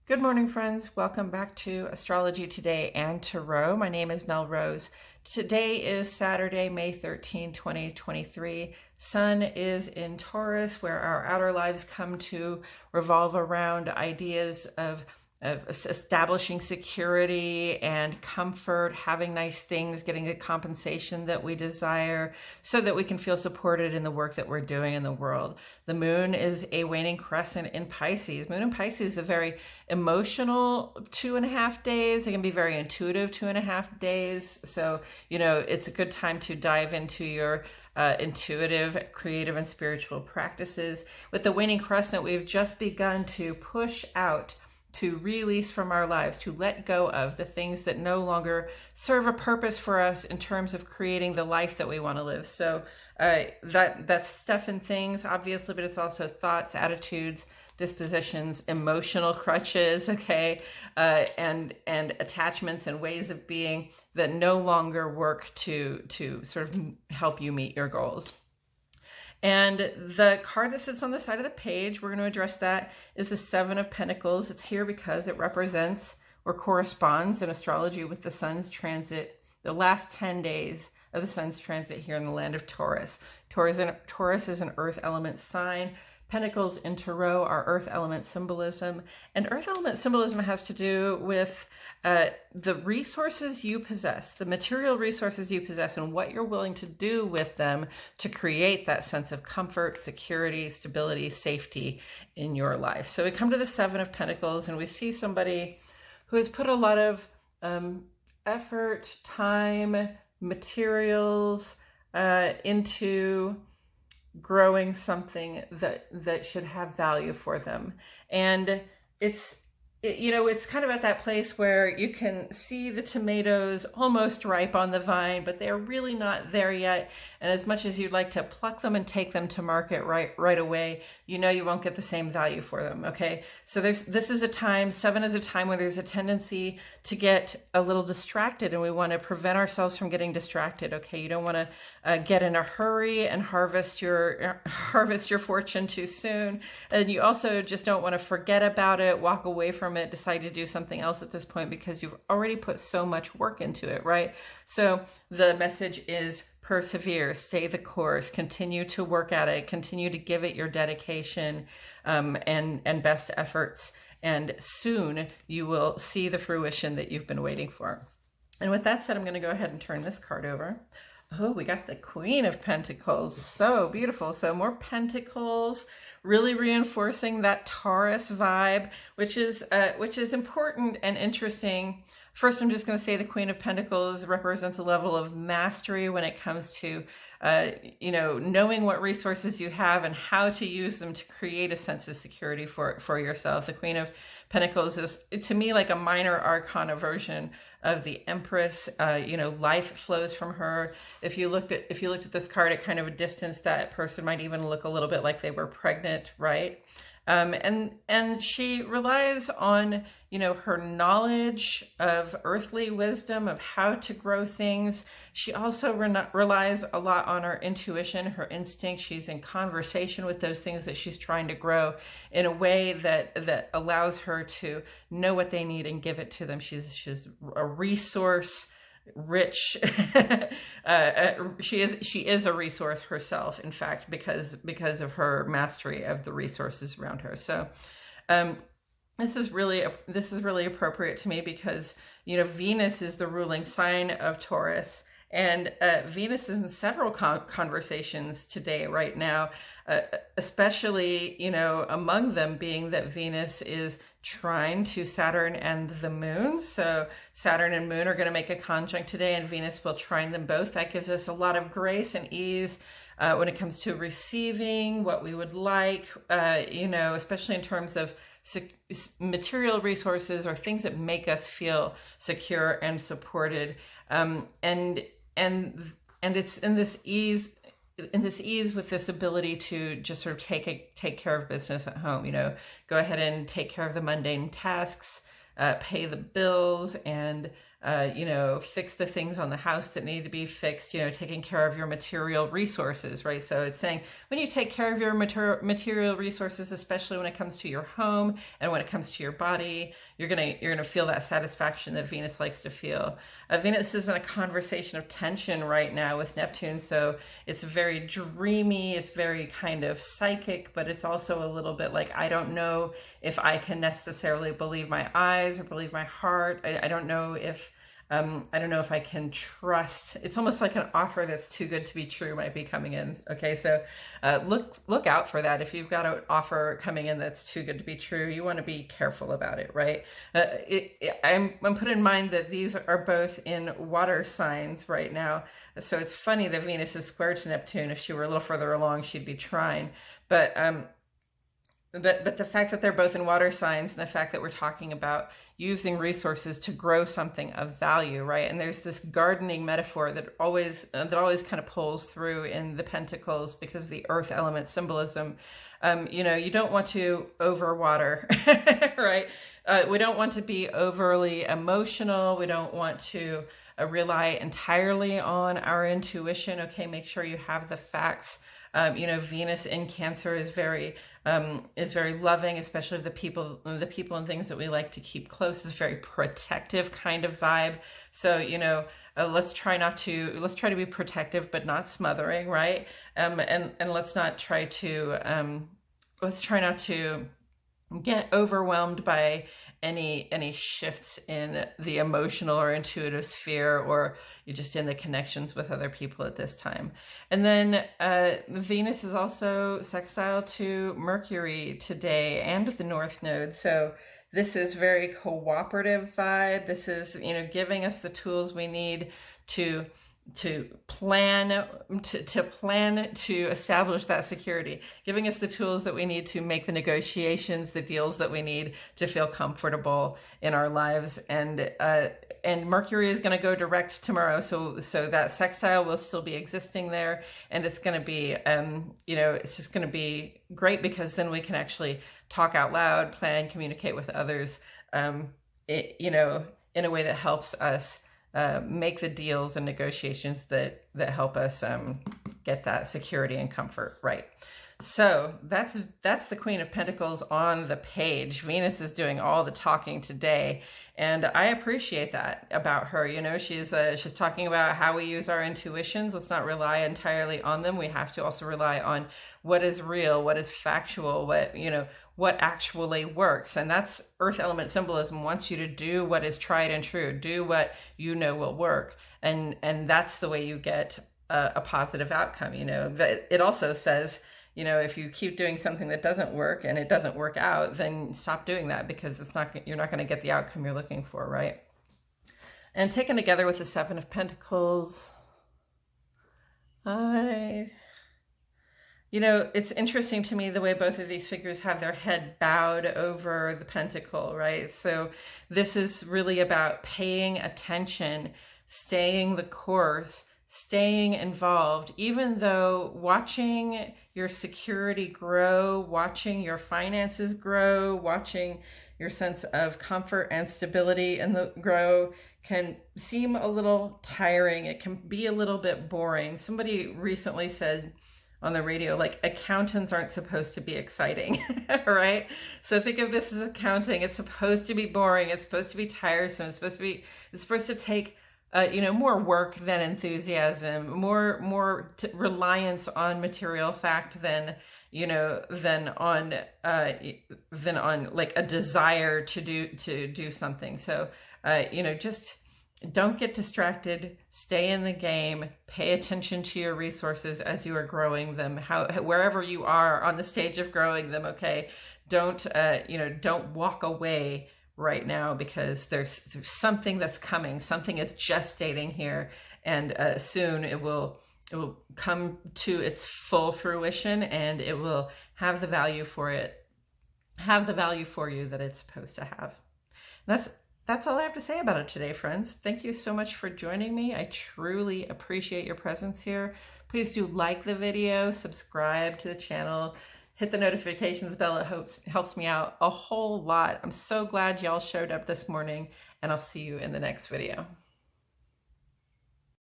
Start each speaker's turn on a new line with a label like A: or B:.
A: Good morning, friends. Welcome back to Astrology Today and Tarot. My name is Mel Rose. Today is Saturday, May 13, 2023. Sun is in Taurus, where our outer lives come to revolve around ideas of establishing security and comfort, having nice things, getting the compensation that we desire so that we can feel supported in the work that we're doing in the world. The moon is a waning crescent in Pisces. Moon in Pisces is a very emotional 2.5 days. It can be very intuitive 2.5 days. So, it's a good time to dive into your intuitive, creative, and spiritual practices. With the waning crescent, we've just begun to push out, to release from our lives, to let go of the things that no longer serve a purpose for us in terms of creating the life that we want to live. So that's stuff and things, obviously, but it's also thoughts, attitudes, dispositions, emotional crutches, and attachments and ways of being that no longer work to sort of help you meet your goals. And the card that sits on the side of the page, we're going to address that, is the Seven of Pentacles. It's here because it represents or corresponds in astrology with the sun's transit, the last 10 days of the sun's transit here in the land of Taurus. Taurus is an earth element sign. Pentacles in Tarot are earth element symbolism. And earth element symbolism has to do with the resources you possess, the material resources you possess, and what you're willing to do with them to create that sense of comfort, security, stability, safety in your life. So we come to the Seven of Pentacles and we see somebody who has put a lot of effort, time, materials into growing something that should have value for them. And it's kind of at that place where you can see the tomatoes almost ripe on the vine, but they're really not there yet. And as much as you'd like to pluck them and take them to market right away, you won't get the same value for them. Okay. So this is a time, seven is a time where there's a tendency to get a little distracted, and we want to prevent ourselves from getting distracted. Okay. You don't want to get in a hurry and harvest your fortune too soon. And you also just don't want to forget about it, walk away from it, decide to do something else at this point because you've already put so much work into it, right? So the message is persevere, stay the course, continue to work at it, continue to give it your dedication and best efforts. And soon you will see the fruition that you've been waiting for. And with that said, I'm going to go ahead and turn this card over. Oh, we got the Queen of Pentacles. So beautiful. So more pentacles, really reinforcing that Taurus vibe, which is important and interesting. First, I'm just going to say the Queen of Pentacles represents a level of mastery when it comes to, knowing what resources you have and how to use them to create a sense of security for yourself. The Queen of Pentacles is, to me, like a minor arcana version of the Empress. Life flows from her. If you looked at this card at kind of a distance, that person might even look a little bit like they were pregnant, right? And she relies on, her knowledge of earthly wisdom, of how to grow things. She also relies a lot on her intuition, her instinct. She's in conversation with those things that she's trying to grow in a way that allows her to know what they need and give it to them. She's a resource rich. She is a resource herself, in fact, because of her mastery of the resources around her. So this is really appropriate to me because Venus is the ruling sign of Taurus, and Venus is in several conversations today, right now, especially among them being that Venus is trine to Saturn and the moon. So Saturn and moon are going to make a conjunct today, and Venus will trine them both. That gives us a lot of grace and ease when it comes to receiving what we would like, especially in terms of material resources or things that make us feel secure and supported. And it's in this ease with this ability to just sort of take care of business at home, go ahead and take care of the mundane tasks, pay the bills, and you know, fix the things on the house that need to be fixed, you know, taking care of your material resources, right? So it's saying when you take care of your material resources, especially when it comes to your home and when it comes to your body, you're gonna feel that satisfaction that Venus likes to feel. Venus is in a conversation of tension right now with Neptune, so it's very dreamy, it's very kind of psychic, but it's also a little bit like, I don't know if I can necessarily believe my eyes or believe my heart. I don't know if I can trust. It's almost like an offer that's too good to be true might be coming in. Okay, so look out for that. If you've got an offer coming in that's too good to be true, you want to be careful about it, right? I'm put in mind that these are both in water signs right now. So it's funny that Venus is square to Neptune. If she were a little further along, she'd be trine. But the fact that they're both in water signs and the fact that we're talking about using resources to grow something of value, right? And there's this gardening metaphor that always kind of pulls through in the Pentacles because of the earth element symbolism. You know, you don't want to overwater, right? We don't want to be overly emotional. We don't want to rely entirely on our intuition. Okay, make sure you have the facts. You know, Venus in Cancer is very loving, especially the people and things that we like to keep close. Is very protective kind of vibe. So, you know, let's try to be protective, but not smothering, right? And let's try not to get overwhelmed by any shifts in the emotional or intuitive sphere, or you're just in the connections with other people at this time. And then Venus is also sextile to Mercury today and the North Node. So this is very cooperative vibe. This is, you know, giving us the tools we need to plan to establish that security, giving us the tools that we need to make the negotiations, the deals that we need to feel comfortable in our lives. And Mercury is going to go direct tomorrow, so that sextile will still be existing there, and it's going to be you know, it's just going to be great because then we can actually talk out loud, plan, communicate with others, you know, in a way that helps us make the deals and negotiations that help us get that security and comfort, right? So that's the Queen of Pentacles on the page. Venus is doing all the talking today, and I appreciate that about her. You know, she's talking about how we use our intuitions. Let's not rely entirely on them. We have to also rely on what is real, what is factual, what actually works. And that's earth element symbolism wants you to do what is tried and true, do what you know will work. And that's the way you get a positive outcome. You know, that it also says, you know, if you keep doing something that doesn't work and it doesn't work out, then stop doing that, because you're not going to get the outcome you're looking for, right? And taken together with the Seven of Pentacles, you know, it's interesting to me the way both of these figures have their head bowed over the pentacle, right? So this is really about paying attention, staying the course, staying involved, even though watching your security grow, watching your finances grow, watching your sense of comfort and stability grow can seem a little tiring. It can be a little bit boring. Somebody recently said on the radio, like, accountants aren't supposed to be exciting, right? So think of this as accounting. It's supposed to be boring. It's supposed to be tiresome. It's supposed to take you know, more work than enthusiasm, more reliance on material fact than, you know, than on like a desire to do something. So, you know, just don't get distracted, stay in the game, pay attention to your resources as you are growing them, wherever you are on the stage of growing them. Okay. Don't walk away right now, because there's something that's coming. Something is gestating here, and soon it will come to its full fruition, and it will have the value for you that it's supposed to have. And that's all I have to say about it today, friends. Thank you so much for joining me. I truly appreciate your presence here. Please do like the video, subscribe to the channel, hit the notifications bell. It helps me out a whole lot. I'm so glad y'all showed up this morning, and I'll see you in the next video.